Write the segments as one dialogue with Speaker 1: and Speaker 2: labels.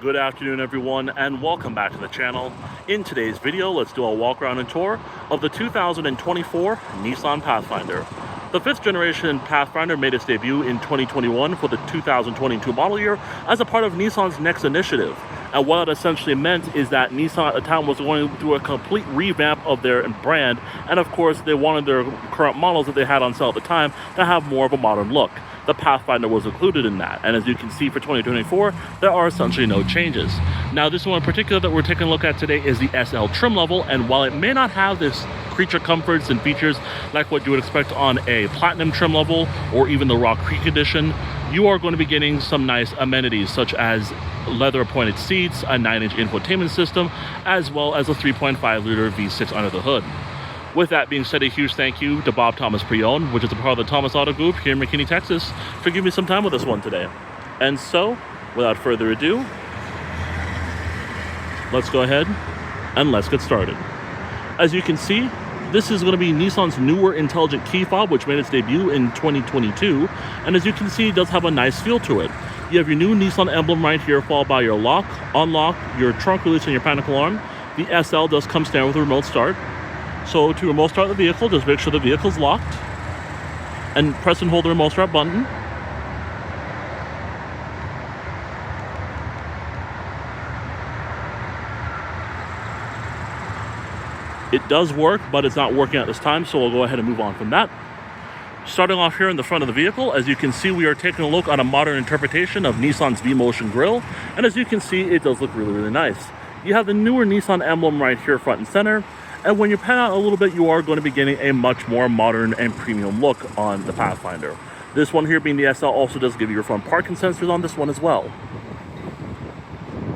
Speaker 1: Good afternoon everyone, and welcome back to the channel. In today's video, let's do a walk around and tour of the 2024 Nissan Pathfinder. The 5th generation Pathfinder made its debut in 2021 for the 2022 model year as a part of Nissan's Next initiative. And what it essentially meant is that Nissan at the time was going through a complete revamp of their brand, and of course they wanted their current models that they had on sale at the time to have more of a modern look. The Pathfinder was included in that, and as you can see for 2024, there are essentially no changes. Now this one in particular that we're taking a look at today is the SL trim level, and while it may not have this creature comforts and features like what you would expect on a Platinum trim level or even the Rock Creek edition, you are going to be getting some nice amenities such as leather appointed seats, a 9-inch infotainment system, as well as a 3.5 liter V6 under the hood. With that being said, a huge thank you to Bob Thomas Pre-Owned, which is a part of the Thomas Auto Group here in McKinney, Texas, for giving me some time with this one today. And so, without further ado, let's go ahead and let's get started. As you can see, this is going to be Nissan's newer intelligent key fob, which made its debut in 2022. And as you can see, it does have a nice feel to it. You have your new Nissan emblem right here, followed by your lock, unlock, your trunk release, and your panic alarm. The SL does come standard with a remote start. So to remote start the vehicle, just make sure the vehicle's locked and press and hold the remote start button. It does work, but it's not working at this time, so we'll go ahead and move on from that. Starting off here in the front of the vehicle, as you can see, we are taking a look at a modern interpretation of Nissan's V-Motion grille, and as you can see, it does look really, really nice. You have the newer Nissan emblem right here front and center, and when you pan out a little bit, you are going to be getting a much more modern and premium look on the Pathfinder. This one here being the SL also does give you your front parking sensors on this one as well.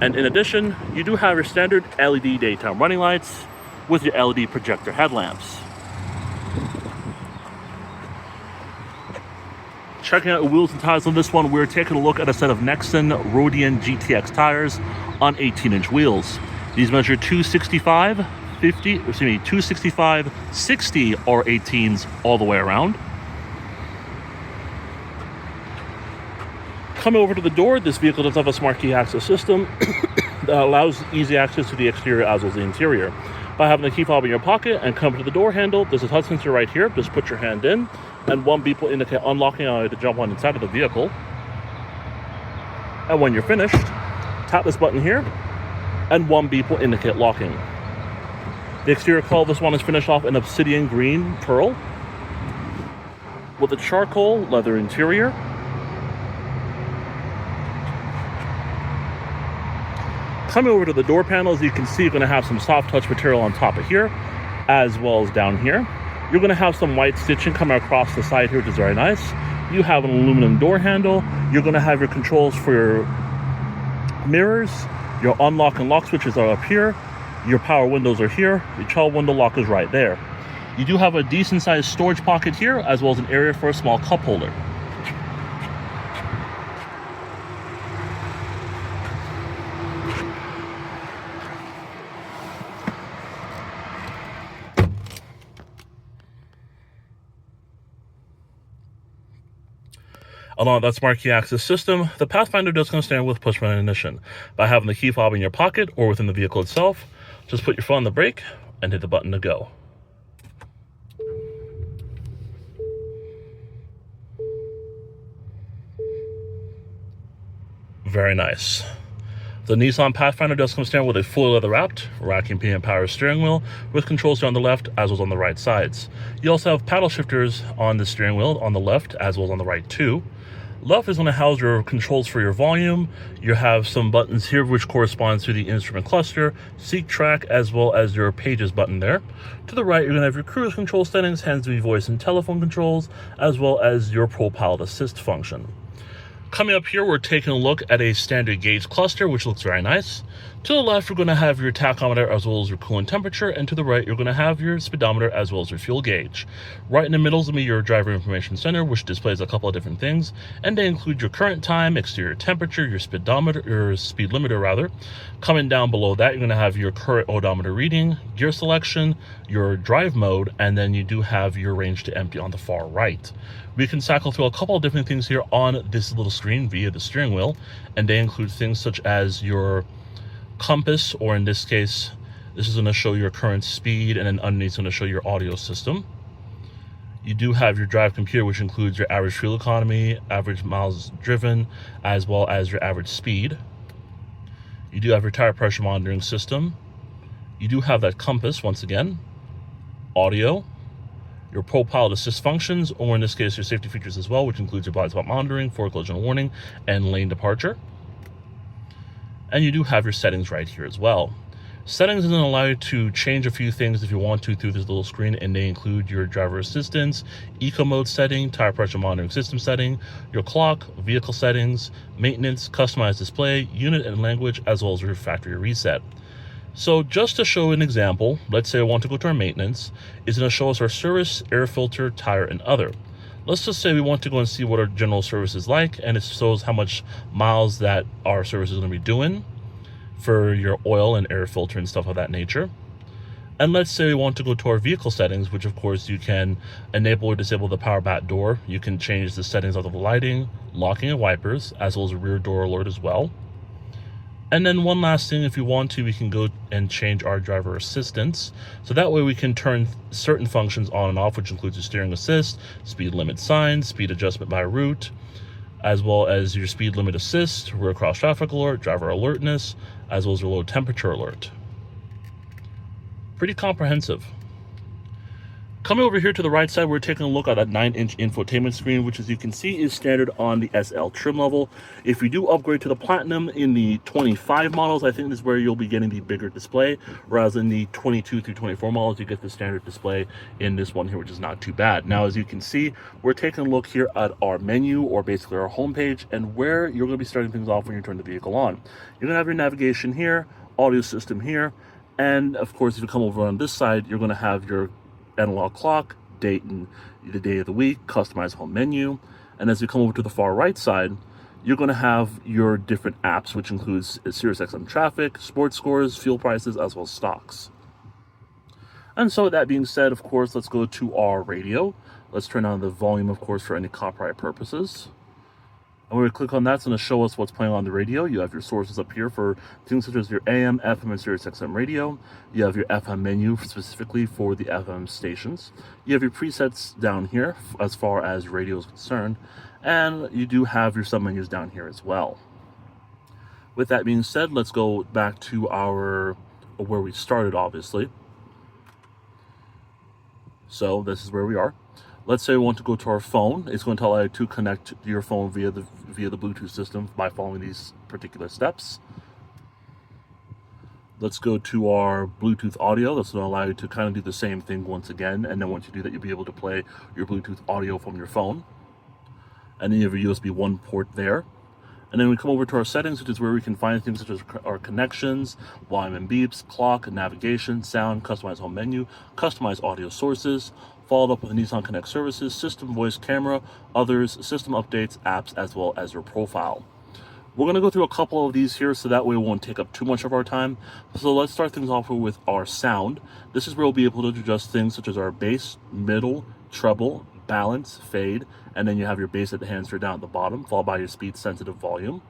Speaker 1: And in addition, you do have your standard LED daytime running lights with your LED projector headlamps. Checking out the wheels and tires on this one, we're taking a look at a set of Nexen Rodian GTX tires on 18-inch wheels. These measure 265, 60 R18s all the way around. Coming over to the door, this vehicle does have a smart key access system that allows easy access to the exterior as well as the interior. By having the key fob in your pocket and come to the door handle, there's a touch sensor right here. Just put your hand in, and one beep will indicate unlocking to jump on inside of the vehicle. And when you're finished, tap this button here, and one beep will indicate locking. The exterior color of this one is finished off in Obsidian Green Pearl with a charcoal leather interior. Coming over to the door panels, you can see you're going to have some soft touch material on top of here, as well as down here. You're going to have some white stitching coming across the side here, which is very nice. You have an aluminum door handle. You're going to have your controls for your mirrors. Your unlock and lock switches are up here. Your power windows are here. Your child window lock is right there. You do have a decent sized storage pocket here, as well as an area for a small cup holder. Along with that smart key access system, the Pathfinder does come standard with push button ignition. By having the key fob in your pocket or within the vehicle itself, just put your foot on the brake and hit the button to go. Very nice. The Nissan Pathfinder does come standard with a fully leather wrapped racking pinion power steering wheel with controls here on the left as well as on the right sides. You also have paddle shifters on the steering wheel on the left as well as on the right too. Left is going to house your controls for your volume. You have some buttons here which corresponds to the instrument cluster, seat track, as well as your pages button there. To the right, you're going to have your cruise control settings, hands-free voice and telephone controls, as well as your Pro Pilot Assist function. Coming up here, we're taking a look at a standard gauge cluster, which looks very nice. To the left, you're going to have your tachometer as well as your coolant temperature, and to the right, you're going to have your speedometer as well as your fuel gauge. Right in the middle is going to be your driver information center, which displays a couple of different things, and they include your current time, exterior temperature, your speedometer, your speed limiter rather. Coming down below that, you're going to have your current odometer reading, gear selection, your drive mode, and then you do have your range to empty on the far right. We can cycle through a couple of different things here on this little screen via the steering wheel, and they include things such as your compass, or in this case, this is going to show your current speed, and then underneath it's going to show your audio system. You do have your drive computer, which includes your average fuel economy, average miles driven, as well as your average speed. You do have your tire pressure monitoring system. You do have that compass, once again, audio, your Pro Pilot Assist functions, or in this case, your safety features as well, which includes your blind spot monitoring, forward collision warning, and lane departure. And you do have your settings right here as well. Settings is going to allow you to change a few things if you want to through this little screen, and they include your driver assistance, eco mode setting, tire pressure monitoring system setting, your clock, vehicle settings, maintenance, customized display, unit and language, as well as your factory reset. So just to show an example, let's say I want to go to our maintenance. It's going to show us our service, air filter, tire, and other. Let's just say we want to go and see what our general service is like, and it shows how much miles that our service is going to be doing for your oil and air filter and stuff of that nature. And let's say we want to go to our vehicle settings, which of course you can enable or disable the power back door. You can change the settings of the lighting, locking and wipers, as well as a rear door alert as well. And then one last thing, if you want to, we can go and change our driver assistance. So that way we can turn certain functions on and off, which includes your steering assist, speed limit signs, speed adjustment by route, as well as your speed limit assist, rear cross traffic alert, driver alertness, as well as your low temperature alert. Pretty comprehensive. Coming over here to the right side, we're taking a look at that 9-inch infotainment screen, which as you can see is standard on the SL trim level. If you do upgrade to the Platinum in the 25 models, I think this is where you'll be getting the bigger display, whereas in the 22 through 24 models, you get the standard display in this one here, which is not too bad. Now, as you can see, we're taking a look here at our menu, or basically our homepage, and where you're going to be starting things off when you turn the vehicle on. You're going to have your navigation here, audio system here, and of course, if you come over on this side, you're going to have your analog clock, date and the day of the week, customized home menu. And as you come over to the far right side, you're going to have your different apps, which includes SiriusXM traffic, sports scores, fuel prices, as well as stocks. And so with that being said, of course, let's go to our radio. Let's turn on the volume, of course, for any copyright purposes. And when we click on that, it's going to show us what's playing on the radio. You have your sources up here for things such as your AM, FM, and SiriusXM radio. You have your FM menu specifically for the FM stations. You have your presets down here as far as radio is concerned. And you do have your submenus down here as well. With that being said, let's go back to our where we started, obviously. So this is where we are. Let's say we want to go to our phone. It's going to allow you to connect to your phone via the Bluetooth system by following these particular steps. Let's go to our Bluetooth audio. That's going to allow you to kind of do the same thing once again. And then once you do that, you'll be able to play your Bluetooth audio from your phone. And then you have your USB 1 port there. And then we come over to our settings, which is where we can find things such as our connections, volume and beeps, clock, navigation, sound, customized home menu, customized audio sources, followed up with Nissan Connect services, system voice camera, others, system updates, apps, as well as your profile. We're going to go through a couple of these here so that way it won't take up too much of our time. So let's start things off with our sound. This is where we'll be able to adjust things such as our bass, middle, treble, balance, fade, and then you have your bass at the hands or down at the bottom, followed by your speed sensitive volume.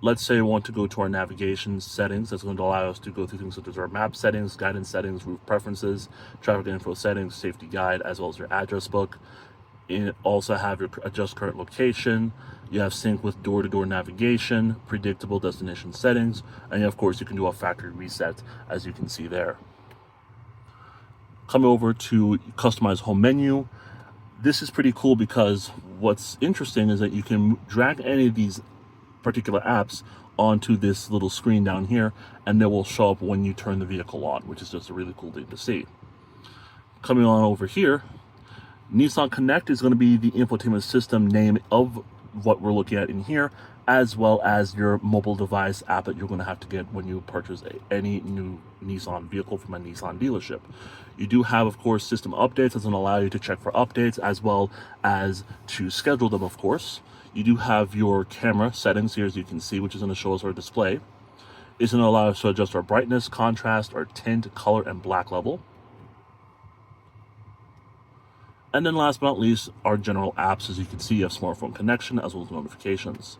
Speaker 1: Let's say we want to go to our navigation settings. That's going to allow us to go through things such as our map settings, guidance settings, route preferences, traffic info settings, safety guide, as well as your address book. You also have your adjust current location. You have sync with door-to-door navigation, predictable destination settings, and of course you can do a factory reset, as you can see there. Coming over to customize home menu. This is pretty cool because what's interesting is that you can drag any of these particular apps onto this little screen down here, and they will show up when you turn the vehicle on, which is just a really cool thing to see. Coming on over here, Nissan Connect is going to be the infotainment system name of what we're looking at in here, as well as your mobile device app that you're going to have to get when you purchase any new Nissan vehicle from a Nissan dealership. You do have, of course, system updates that's going to allow you to check for updates as well as to schedule them, of course. You do have your camera settings here, as you can see, which is going to show us our display. It's going to allow us to adjust our brightness, contrast, our tint, color, and black level. And then last but not least, our general apps. As you can see, you have smartphone connection as well as notifications.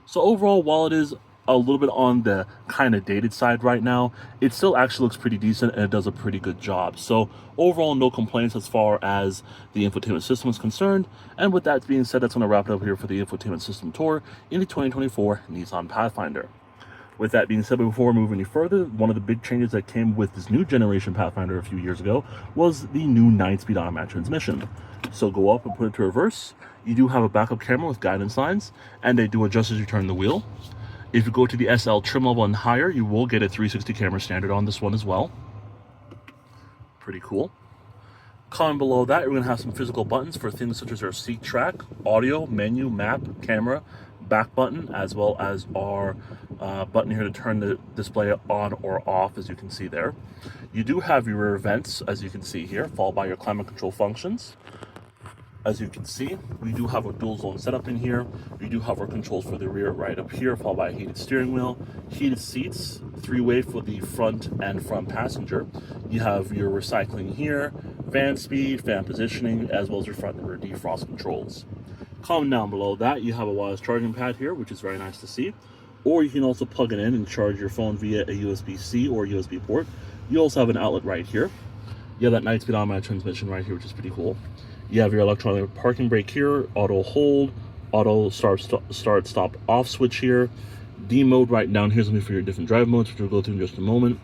Speaker 1: So overall, while it is a little bit on the kind of dated side right now, it still actually looks pretty decent and it does a pretty good job. So overall, no complaints as far as the infotainment system is concerned. And with that being said, that's going to wrap it up here for the infotainment system tour in the 2024 Nissan Pathfinder. With that being said, before we move any further, one of the big changes that came with this new generation Pathfinder a few years ago was the new 9-speed automatic transmission. So go up and put it to reverse. You do have a backup camera with guidance lines, and they do adjust as you turn the wheel. If you go to the SL trim level and higher, you will get a 360 camera standard on this one as well. Pretty cool. Comment below that, you're going to have some physical buttons for things such as our seat track, audio, menu, map, camera, back button, as well as our button here to turn the display on or off, as you can see there. You do have your rear vents, as you can see here, followed by your climate control functions. As you can see, we do have a dual zone setup in here. We do have our controls for the rear right up here, followed by a heated steering wheel, heated seats, 3-way for the front and front passenger. You have your recycling here, fan speed, fan positioning, as well as your front and rear defrost controls. Comment down below that, you have a wireless charging pad here, which is very nice to see. Or you can also plug it in and charge your phone via a USB-C or USB port. You also have an outlet right here. You have that 9-speed automatic transmission right here, which is pretty cool. You have your electronic parking brake here, auto hold, auto start, stop, off switch here. D mode right down here is going to be for your different drive modes, which we'll go through in just a moment.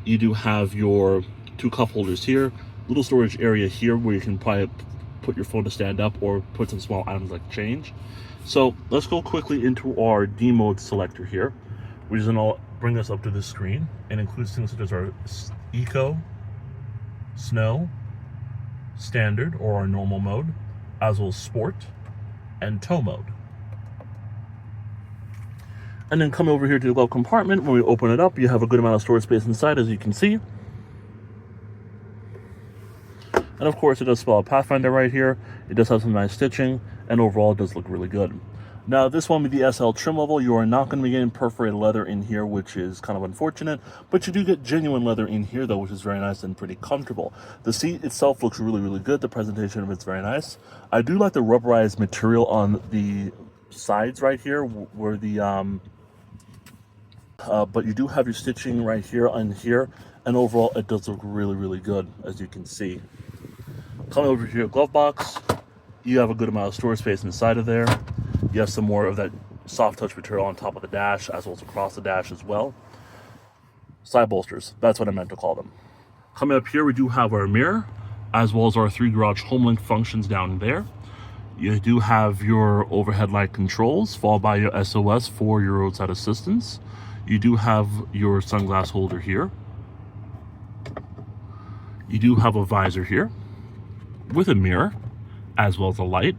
Speaker 1: You do have your 2 cup holders here, little storage area here where you can probably put your phone to stand up or put some small items like change. So let's go quickly into our D mode selector here, which is going to bring us up to this screen and includes things such as our Eco, Snow, Standard or our normal mode, as well as Sport and Tow mode. And then come over here to the glove compartment. When we open it up, you have a good amount of storage space inside, as you can see. And of course, it does spell out Pathfinder right here. It does have some nice stitching, and overall it does look really good. Now, this one with the SL trim level, you are not going to be getting perforated leather in here, which is kind of unfortunate, but you do get genuine leather in here, though, which is very nice and pretty comfortable. The seat itself looks really, really good. The presentation of it's very nice. I do like the rubberized material on the sides right here, where the, but you do have your stitching right here and here, and overall, it does look really, really good, as you can see. Coming over to your glove box, you have a good amount of storage space inside of there. You have some more of that soft touch material on top of the dash, as well as across the dash as well. Side bolsters, that's what I meant to call them. Coming up here, we do have our mirror, as well as our 3 garage home link functions down there. You do have your overhead light controls, followed by your SOS for your roadside assistance. You do have your sunglass holder here. You do have a visor here with a mirror, as well as a light.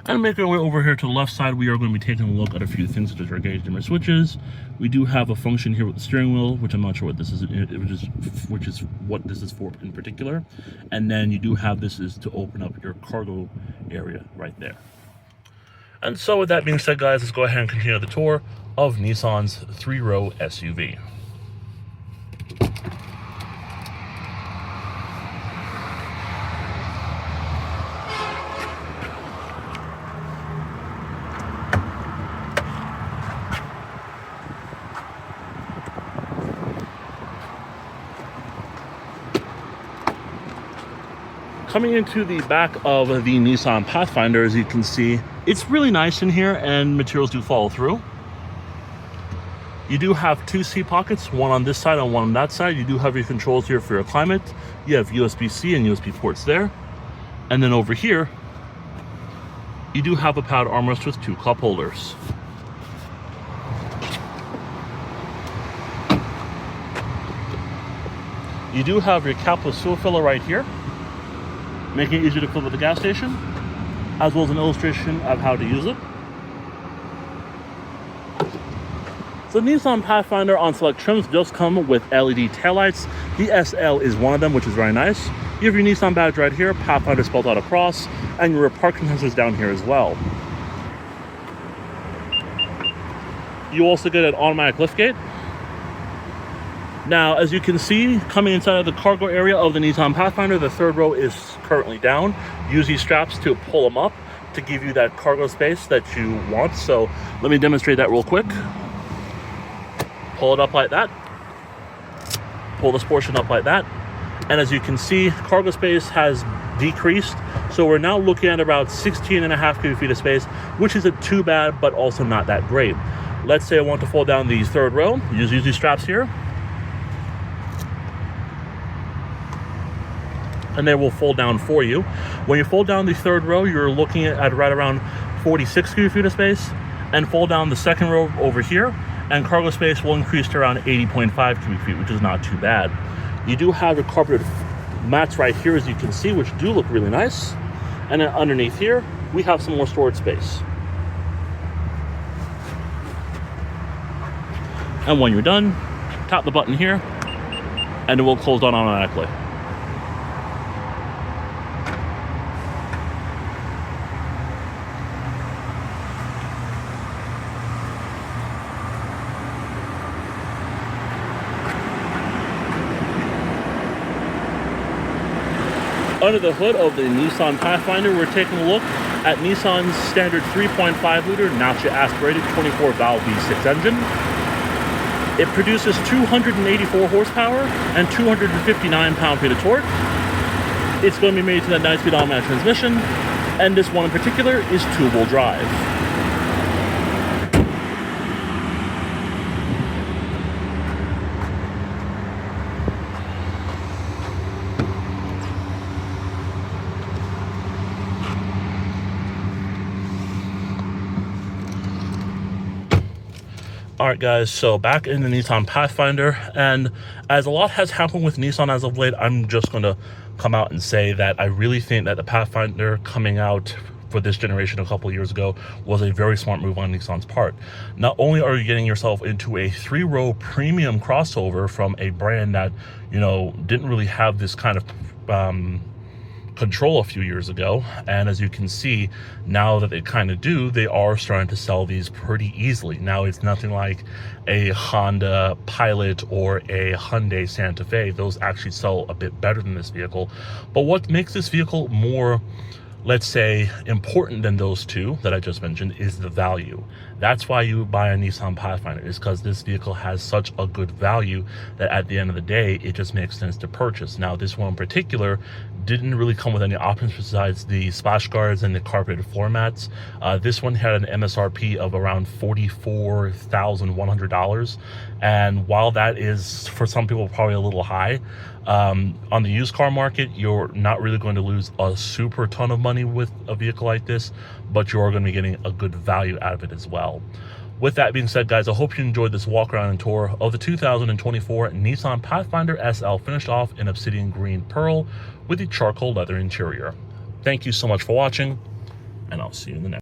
Speaker 1: And making our way over here to the left side, we are going to be taking a look at a few things such as our gauge dimmer switches. We do have a function here with the steering wheel, which I'm not sure what this is, which is what this is for in particular. And then you do have this is to open up your cargo area right there. And so with that being said, guys, let's go ahead and continue the tour of Nissan's 3-row SUV. Coming into the back of the Nissan Pathfinder, as you can see, it's really nice in here and materials do follow through. You do have 2 seat pockets, one on this side and one on that side. You do have your controls here for your climate. You have USB-C and USB ports there. And then over here, you do have a powered armrest with 2 cup holders. You do have your capless fuel filler right here, making it easier to fill at the gas station, as well as an illustration of how to use it. So the Nissan Pathfinder on select trims does come with LED taillights. The SL is one of them, which is very nice. You have your Nissan badge right here, Pathfinder spelled out across, and your rear parking sensors down here as well. You also get an automatic liftgate. Now, as you can see, coming inside of the cargo area of the Nissan Pathfinder, the third row is currently down. Use these straps to pull them up to give you that cargo space that you want. So let me demonstrate that real quick. Pull it up like that. Pull this portion up like that. And as you can see, cargo space has decreased. So we're now looking at about 16.5 cubic feet of space, which isn't too bad, but also not that great. Let's say I want to fold down the third row. Use these straps here. And they will fold down for you. When you fold down the third row, you're looking at right around 46 cubic feet of space, and fold down the second row over here, and cargo space will increase to around 80.5 cubic feet, which is not too bad. You do have your carpeted mats right here, as you can see, which do look really nice. And then underneath here, we have some more storage space. And when you're done, tap the button here, and it will close down automatically. Under the hood of the Nissan Pathfinder, we're taking a look at Nissan's standard 3.5 liter naturally aspirated 24 valve V6 engine. It produces 284 horsepower and 259 pound-feet of torque. It's going to be made to that 9-speed automatic transmission, and this one in particular is two-wheel drive. Alright guys, so back in the Nissan Pathfinder, and as a lot has happened with Nissan as of late, I'm just going to come out and say that I really think that the Pathfinder coming out for this generation a couple years ago was a very smart move on Nissan's part. Not only are you getting yourself into a 3-row premium crossover from a brand that, you know, didn't really have this kind of control a few years ago, and as you can see now that they kind of do, they are starting to sell these pretty easily. Now it's nothing like a Honda Pilot or a Hyundai Santa Fe. Those actually sell a bit better than this vehicle. But what makes this vehicle more, let's say, important than those two that I just mentioned is the value. That's why you buy a Nissan Pathfinder, is because this vehicle has such a good value that at the end of the day, it just makes sense to purchase. Now, this one in particular didn't really come with any options besides the splash guards and the carpeted floor mats. This one had an MSRP of around $44,100. And while that is, for some people, probably a little high, on the used car market, you're not really going to lose a super ton of money with a vehicle like this, but you're going to be getting a good value out of it as well. With that being said, guys, I hope you enjoyed this walk around and tour of the 2024 Nissan Pathfinder SL, finished off in Obsidian Green Pearl with the charcoal leather interior. Thank you so much for watching, and I'll see you in the next.